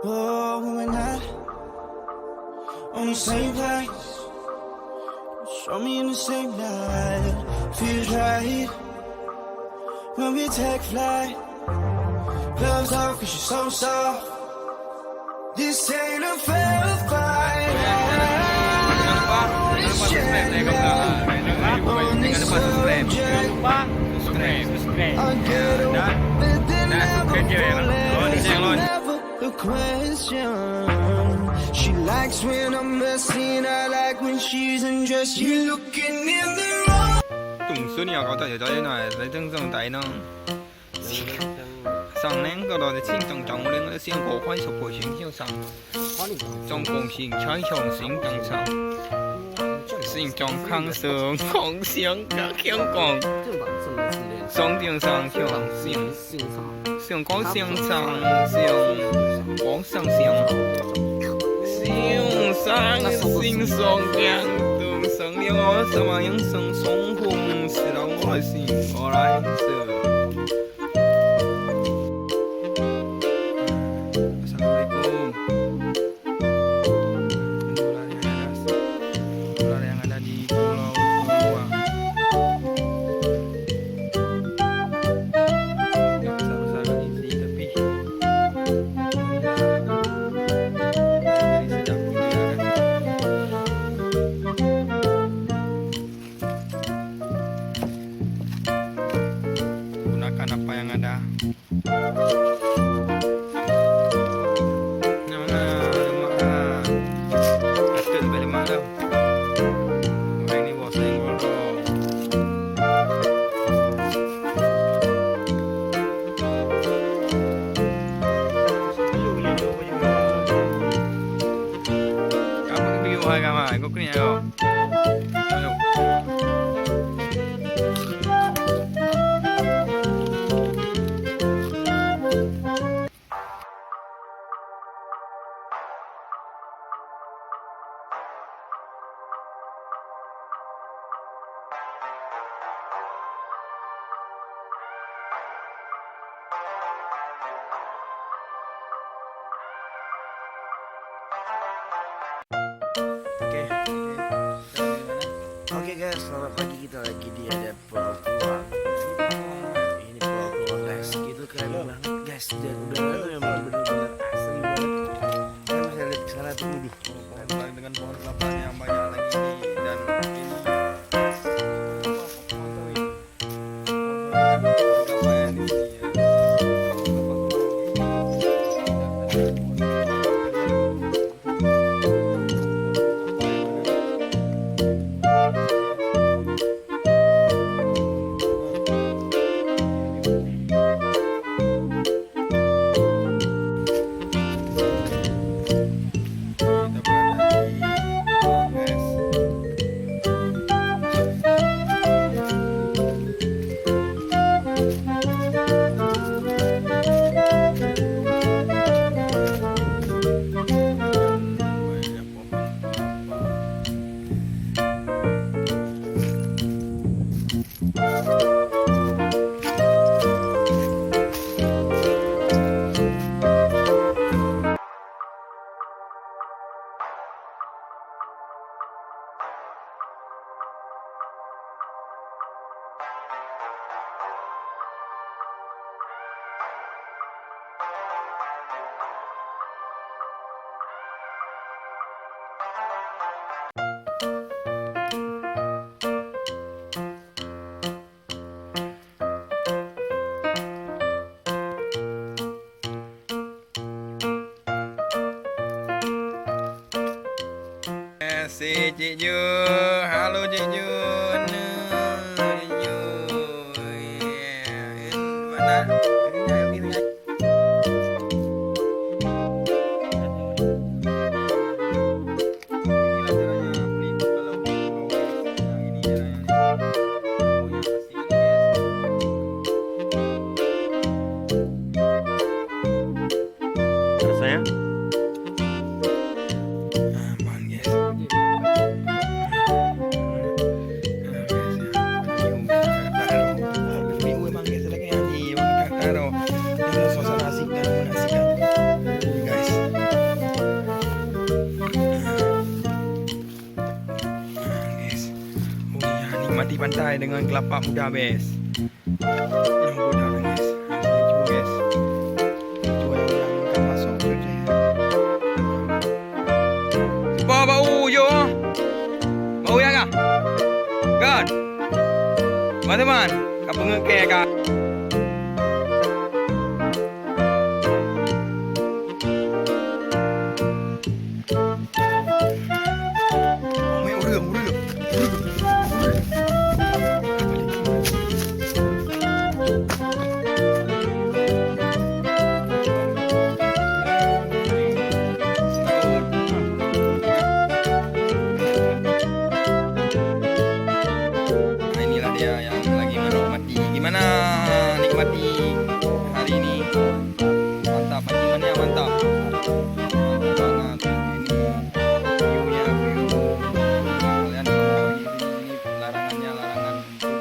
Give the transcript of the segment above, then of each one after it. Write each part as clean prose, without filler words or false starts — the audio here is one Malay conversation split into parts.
Oh, we're not on the same page. Show me in the same light. Feels right when we take flight. Gloves off 'cause you're so soft. This ain't a fair fight. She likes when I'm messing. I like when she's undressed. You looking in the wrong. Tùng số nhiều có thể cho thế này lấy chân chân tay nó sang nén cái đó thì xin trong trong lên cái xin cổ khoái sụp hồi xin siêu sang trong cùng xin trái chồng xin trong sang xin trong khang sương không xiang cả khiang còn song tiếng sang khiang xiang có xiang sang xiang có sang xiang xin song tiếng tương sang liang ở sao mà những sang song hùng sẽ đóng gọi xin ở lại sự Assalamualaikum. Ular yang ada di Pulau Bawang. Yang besar-besar ini tapi jadi sedap gunakan apa yang ada. Hai các bạn có cái này không? Oke guys, selamat pagi, kita lagi di ada Pulau Pluang. Ini Pulau Pluang guys, itu keren banget guys. Dan udaranya memang benar-benar asli banget. Kita bisa lihat ke sana tuh nih. Dengan pohon kelapa yang banyak lagi dan ini kelapa yang di sini ya. Si chị Như, halo chị Như, chị Như, mana? Rasanya? disertai dengan kelapa muda bes. Yang muda guys. Cuba guys. Cuba yang ikan masuk saja. Bau yo. Bau ya kah? Kan? Teman-teman, kau pengekek kah? Gimana nikmati hari ini? Mantap, gimana ya mantap? Mantap banget ini view-nya, view. Kalian tahu ini larangannya larangan untuk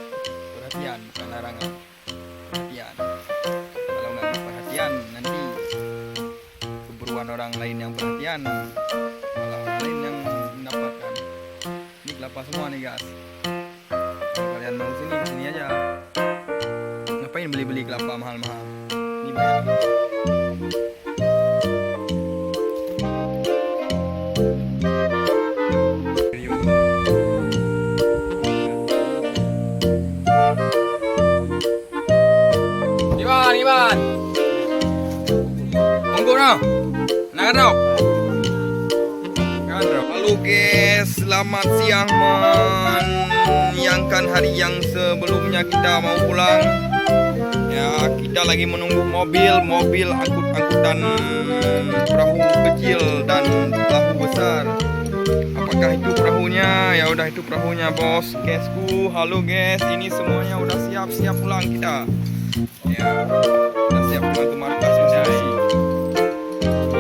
perhatian, bukan larangan perhatian. Kalau nggak perhatian nanti keburuan orang lain yang perhatian, malah orang lain yang mendapatkan. Ini kelapa semua nih guys. Kalau kalian mau sini kesini aja. Ngapain beli-beli kelapa mahal-mahal? Ini banyak. Gimana? Monggo no. Nah, no. Halo guys, selamat siang menyiangkan hari yang sebelumnya kita mau pulang. Ya, kita lagi menunggu mobil angkutan perahu kecil dan perahu besar. Apakah itu perahunya? Ya udah itu perahunya bos. Guysku, halo guys, ini semuanya udah siap pulang kita. Ya, udah siap pulang ke markas guys.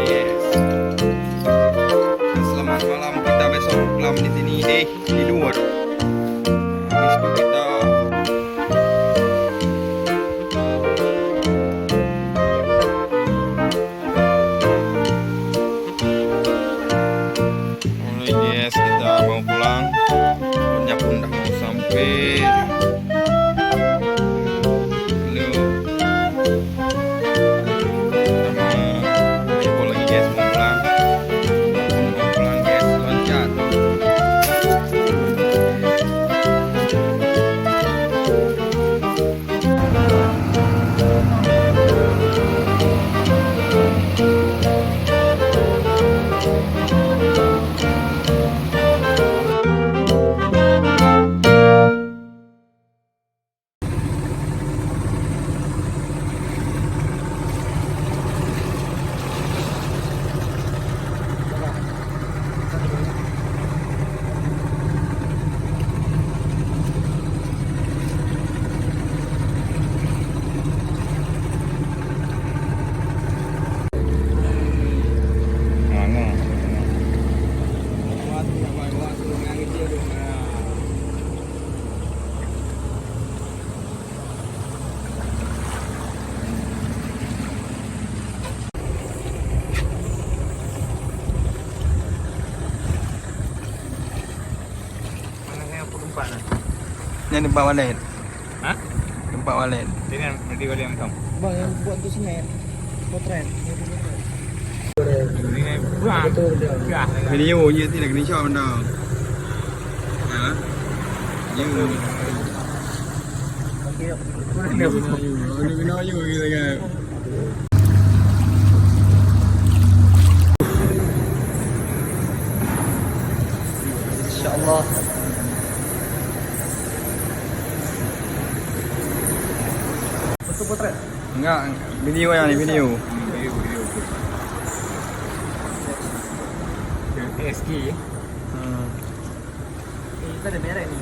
Yes. Selamat malam, kita besok pulang di sini di luar. Habis itu kita mau pulang, punya pun dah mau sampai. Halo, sama ibu lagi guys mau pulang guys, loncat. Ini tempat walet. Hah? Tempat walet. Ini nanti walet macam. Bang, yang buat tu semen. Potret. Ini buang. Ya. Video je tidak kena shot benda. Ha? Ye. Okey. Ini kena je kita kan. Insya-Allah. Betul potret. Enggak, video yang ni video. SK. Kita ada merek ni.